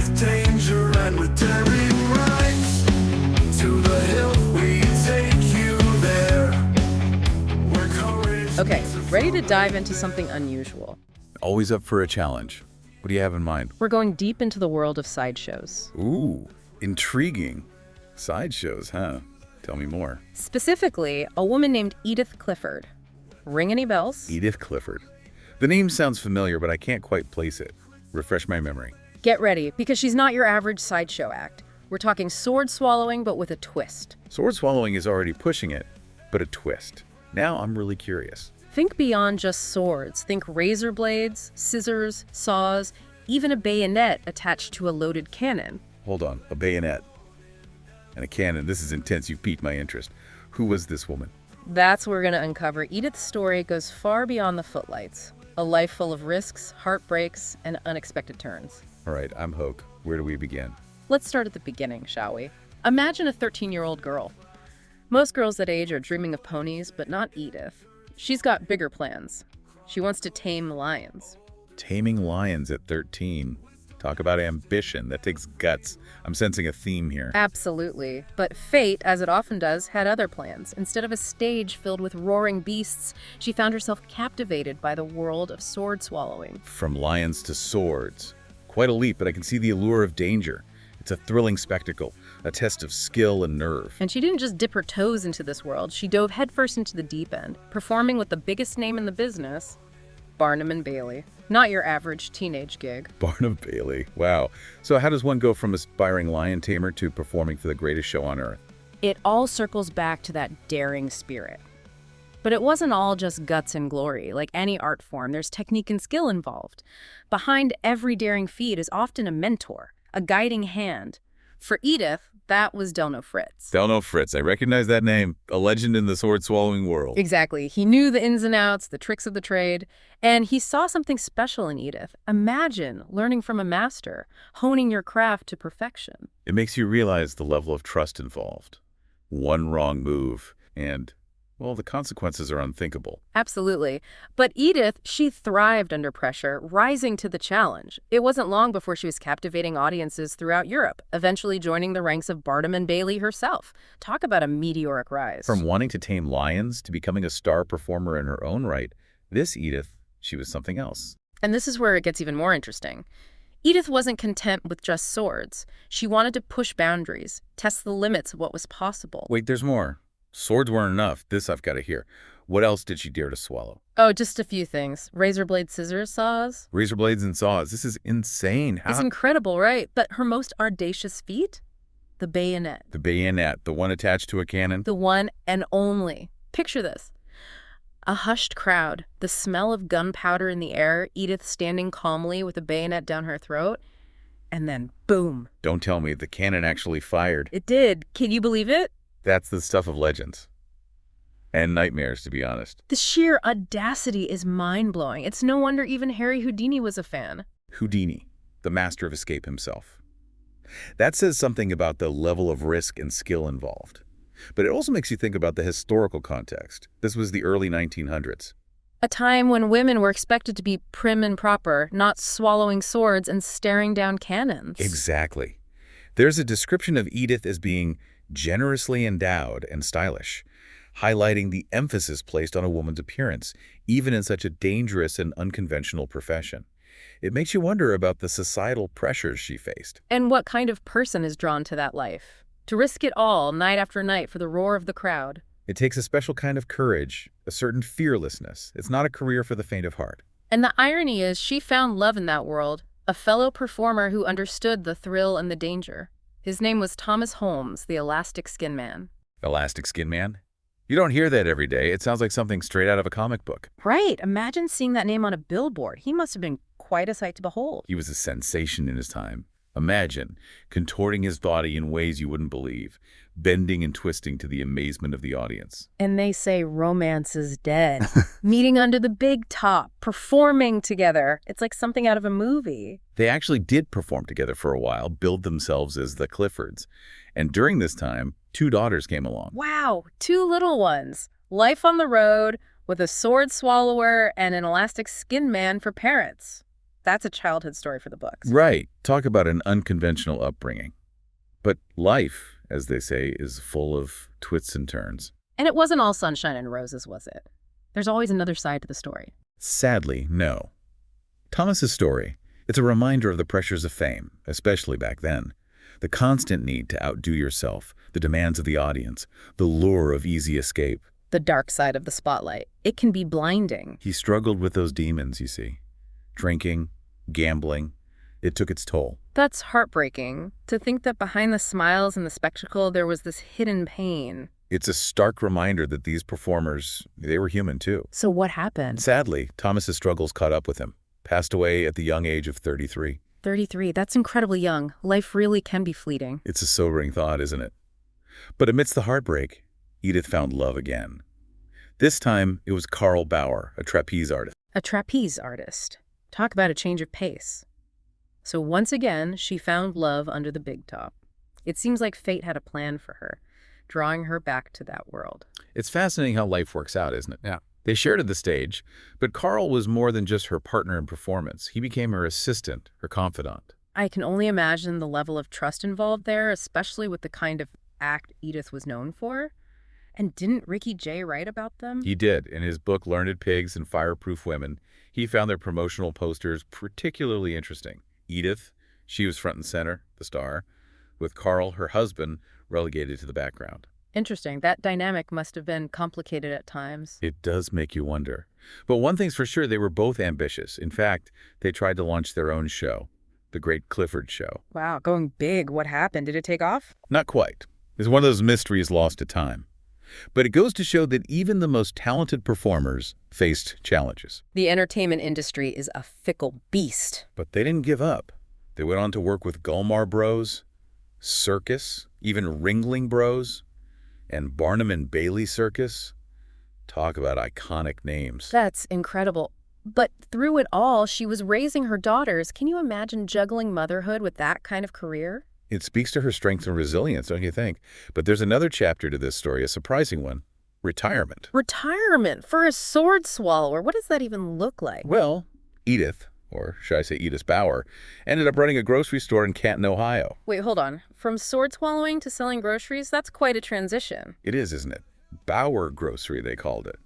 with danger and with daring rights. To the hilt we take you there, where courage. Okay, ready to dive into something unusual. Always up for a challenge. What do you have in mind? We're going deep into the world of sideshows. Ooh, intriguing. Sideshows, huh? Tell me more. Specifically, a woman named Edith Clifford. Ring any bells? Edith Clifford. The name sounds familiar, but I can't quite place it. Refresh my memory. Get ready, because she's not your average sideshow act. We're talking sword swallowing, but with a twist. Sword swallowing is already pushing it, but a twist. Now I'm really curious. Think beyond just swords. Think razor blades, scissors, saws, even a bayonet attached to a loaded cannon. Hold on, a bayonet and a cannon. This is intense. You piqued my interest. Who was this woman? That's what we're going to uncover. Edith's story goes far beyond the footlights. A life full of risks, heartbreaks, and unexpected turns. All right, I'm Hoke. Where do we begin? Let's start at the beginning, shall we? Imagine a 13-year-old girl. Most girls that age are dreaming of ponies, but not Edith. She's got bigger plans. She wants to tame lions. Taming lions at 13. Talk about ambition. That takes guts. I'm sensing a theme here. Absolutely. But fate, as it often does, had other plans. Instead of a stage filled with roaring beasts, she found herself captivated by the world of sword swallowing. From lions to swords. Quite a leap, but I can see the allure of danger. It's a thrilling spectacle, a test of skill and nerve. And she didn't just dip her toes into this world, she dove headfirst into the deep end, performing with the biggest name in the business, Barnum and Bailey. Not your average teenage gig. Barnum Bailey. Wow. So how does one go from aspiring lion tamer to performing for the greatest show on earth? It all circles back to that daring spirit. But it wasn't all just guts and glory. Like any art form, there's technique and skill involved. Behind every daring feat is often a mentor, a guiding hand. For Edith, that was Delno Fritz. Delno Fritz. I recognize that name. A legend in the sword-swallowing world. Exactly. He knew the ins and outs, the tricks of the trade, and he saw something special in Edith. Imagine learning from a master, honing your craft to perfection. It makes you realize the level of trust involved. One wrong move, and, well, the consequences are unthinkable. Absolutely. But Edith, she thrived under pressure, rising to the challenge. It wasn't long before she was captivating audiences throughout Europe, eventually joining the ranks of Barnum and Bailey herself. Talk about a meteoric rise. From wanting to tame lions to becoming a star performer in her own right, this Edith, she was something else. And this is where it gets even more interesting. Edith wasn't content with just swords. She wanted to push boundaries, test the limits of what was possible. Wait, there's more. Swords weren't enough. This I've got to hear. What else did she dare to swallow? Oh, just a few things. Razor blade, scissors, saws. Razor blades and saws. This is insane. It's incredible, right? But her most audacious feat? The bayonet. The bayonet, the one attached to a cannon? The one and only. Picture this. A hushed crowd, the smell of gunpowder in the air, Edith standing calmly with a bayonet down her throat, and then boom. Don't tell me the cannon actually fired. It did. Can you believe it? That's the stuff of legends. And nightmares, to be honest. The sheer audacity is mind-blowing. It's no wonder even Harry Houdini was a fan. Houdini, the master of escape himself. That says something about the level of risk and skill involved. But it also makes you think about the historical context. This was the early 1900s. A time when women were expected to be prim and proper, not swallowing swords and staring down cannons. Exactly. There's a description of Edith as being generously endowed and stylish, highlighting the emphasis placed on a woman's appearance, even in such a dangerous and unconventional profession. It makes you wonder about the societal pressures she faced. And what kind of person is drawn to that life? To risk it all, night after night, for the roar of the crowd. It takes a special kind of courage, a certain fearlessness. It's not a career for the faint of heart. And the irony is she found love in that world, a fellow performer who understood the thrill and the danger. His name was Thomas Holmes, the Elastic Skin Man. Elastic Skin Man? You don't hear that every day. It sounds like something straight out of a comic book. Right. Imagine seeing that name on a billboard. He must have been quite a sight to behold. He was a sensation in his time. Imagine contorting his body in ways you wouldn't believe, bending and twisting to the amazement of the audience. And they say romance is dead. Meeting under the big top, performing together. It's like something out of a movie. They actually did perform together for a while, build themselves as the Cliffords. And during this time, 2 daughters came along. Wow, 2 little ones. Life on the road with a sword swallower and an elastic skin man for parents. That's a childhood story for the books. Right. Talk about an unconventional upbringing. But life, as they say, is full of twists and turns. And it wasn't all sunshine and roses, was it? There's always another side to the story. Sadly, no. Thomas's story, it's a reminder of the pressures of fame, especially back then. The constant need to outdo yourself, the demands of the audience, the lure of easy escape. The dark side of the spotlight. It can be blinding. He struggled with those demons, you see. Drinking, gambling. It took its toll. That's heartbreaking, to think that behind the smiles and the spectacle there was this hidden pain. It's a stark reminder that these performers, they were human too. So what happened? Sadly, Thomas's struggles caught up with him. Passed away at the young age of 33. 33, that's incredibly young. Life really can be fleeting. It's a sobering thought, isn't it? But amidst the heartbreak, Edith found love again. This time, it was Karl Bauer, a trapeze artist. A trapeze artist. Talk about a change of pace. So once again, she found love under the big top. It seems like fate had a plan for her, drawing her back to that world. It's fascinating how life works out, isn't it? Yeah. They shared at the stage, but Karl was more than just her partner in performance. He became her assistant, her confidant. I can only imagine the level of trust involved there, especially with the kind of act Edith was known for. And didn't Ricky Jay write about them? He did. In his book, Learned Pigs and Fireproof Women, he found their promotional posters particularly interesting. Edith, she was front and center, the star, with Karl, her husband, relegated to the background. Interesting. That dynamic must have been complicated at times. It does make you wonder. But one thing's for sure, they were both ambitious. In fact, they tried to launch their own show, The Great Clifford Show. Wow, going big. What happened? Did it take off? Not quite. It's one of those mysteries lost to time. But it goes to show that even the most talented performers faced challenges. The entertainment industry is a fickle beast. But they didn't give up. They went on to work with Gulmar Bros, Circus, even Ringling Bros, and Barnum and Bailey Circus. Talk about iconic names. That's incredible. But through it all, she was raising her daughters. Can you imagine juggling motherhood with that kind of career? It speaks to her strength and resilience, don't you think? But there's another chapter to this story, a surprising one. Retirement. Retirement for a sword swallower. What does that even look like? Well, Edith, or should I say Edith Bauer, ended up running a grocery store in Canton, Ohio. Wait, hold on. From sword swallowing to selling groceries, that's quite a transition. It is, isn't it? Bauer Grocery, they called it.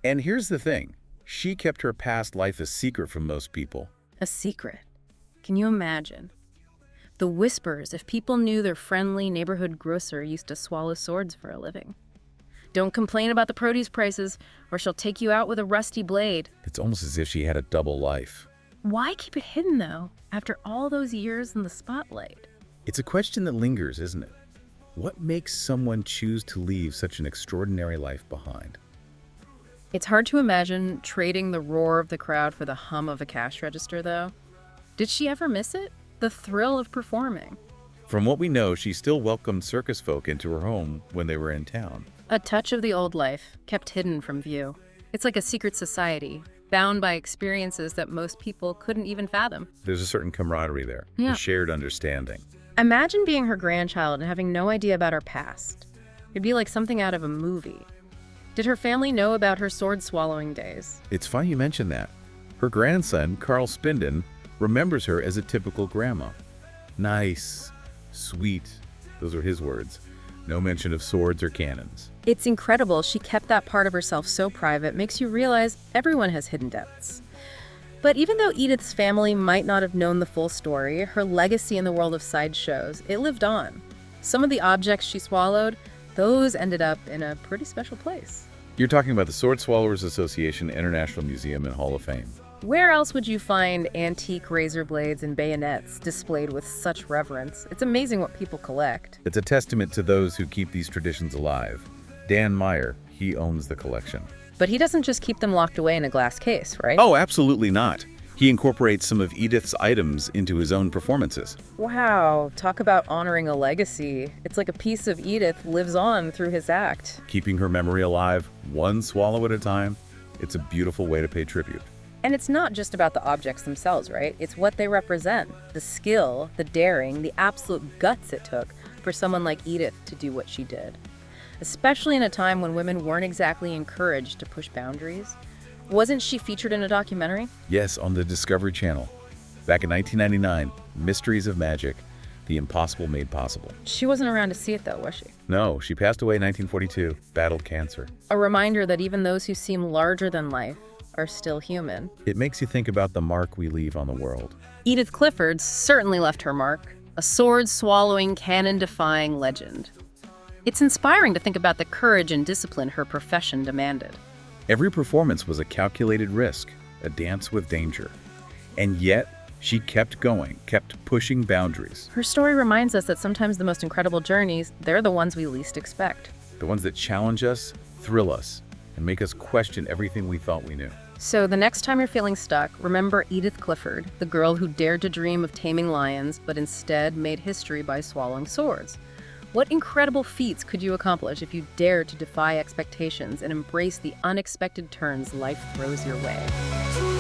And here's the thing. She kept her past life a secret from most people. A secret. Can you imagine? The whispers if people knew their friendly neighborhood grocer used to swallow swords for a living. Don't complain about the produce prices, or she'll take you out with a rusty blade. It's almost as if she had a double life. Why keep it hidden, though, after all those years in the spotlight? It's a question that lingers, isn't it? What makes someone choose to leave such an extraordinary life behind? It's hard to imagine trading the roar of the crowd for the hum of a cash register, though. Did she ever miss it? The thrill of performing. From what we know, she still welcomed circus folk into her home when they were in town. A touch of the old life, kept hidden from view. It's like a secret society, bound by experiences that most people couldn't even fathom. There's a certain camaraderie there, Yeah. a shared understanding. Imagine being her grandchild and having no idea about her past. It'd be like something out of a movie. Did her family know about her sword-swallowing days? It's funny you mention that. Her grandson, Carl Spinden, remembers her as a typical grandma. Nice, sweet, those are his words. No mention of swords or cannons. It's incredible she kept that part of herself so private, makes you realize everyone has hidden depths. But even though Edith's family might not have known the full story, her legacy in the world of sideshows, it lived on. Some of the objects she swallowed, those ended up in a pretty special place. You're talking about the Sword Swallowers Association International Museum and Hall of Fame. Where else would you find antique razor blades and bayonets displayed with such reverence? It's amazing what people collect. It's a testament to those who keep these traditions alive. Dan Meyer, he owns the collection. But he doesn't just keep them locked away in a glass case, right? Oh, absolutely not. He incorporates some of Edith's items into his own performances. Wow, talk about honoring a legacy. It's like a piece of Edith lives on through his act. Keeping her memory alive, one swallow at a time, it's a beautiful way to pay tribute. And it's not just about the objects themselves, right? It's what they represent. The skill, the daring, the absolute guts it took for someone like Edith to do what she did. Especially in a time when women weren't exactly encouraged to push boundaries. Wasn't she featured in a documentary? Yes, on the Discovery Channel. Back in 1999, Mysteries of Magic, the impossible made possible. She wasn't around to see it, though, was she? No, she passed away in 1942, battled cancer. A reminder that even those who seem larger than life are still human. It makes you think about the mark we leave on the world. Edith Clifford certainly left her mark, a sword-swallowing, cannon-defying legend. It's inspiring to think about the courage and discipline her profession demanded. Every performance was a calculated risk, a dance with danger. And yet, she kept going, kept pushing boundaries. Her story reminds us that sometimes the most incredible journeys, they're the ones we least expect. The ones that challenge us, thrill us, and make us question everything we thought we knew. So the next time you're feeling stuck, remember Edith Clifford, the girl who dared to dream of taming lions, but instead made history by swallowing swords. What incredible feats could you accomplish if you dared to defy expectations and embrace the unexpected turns life throws your way?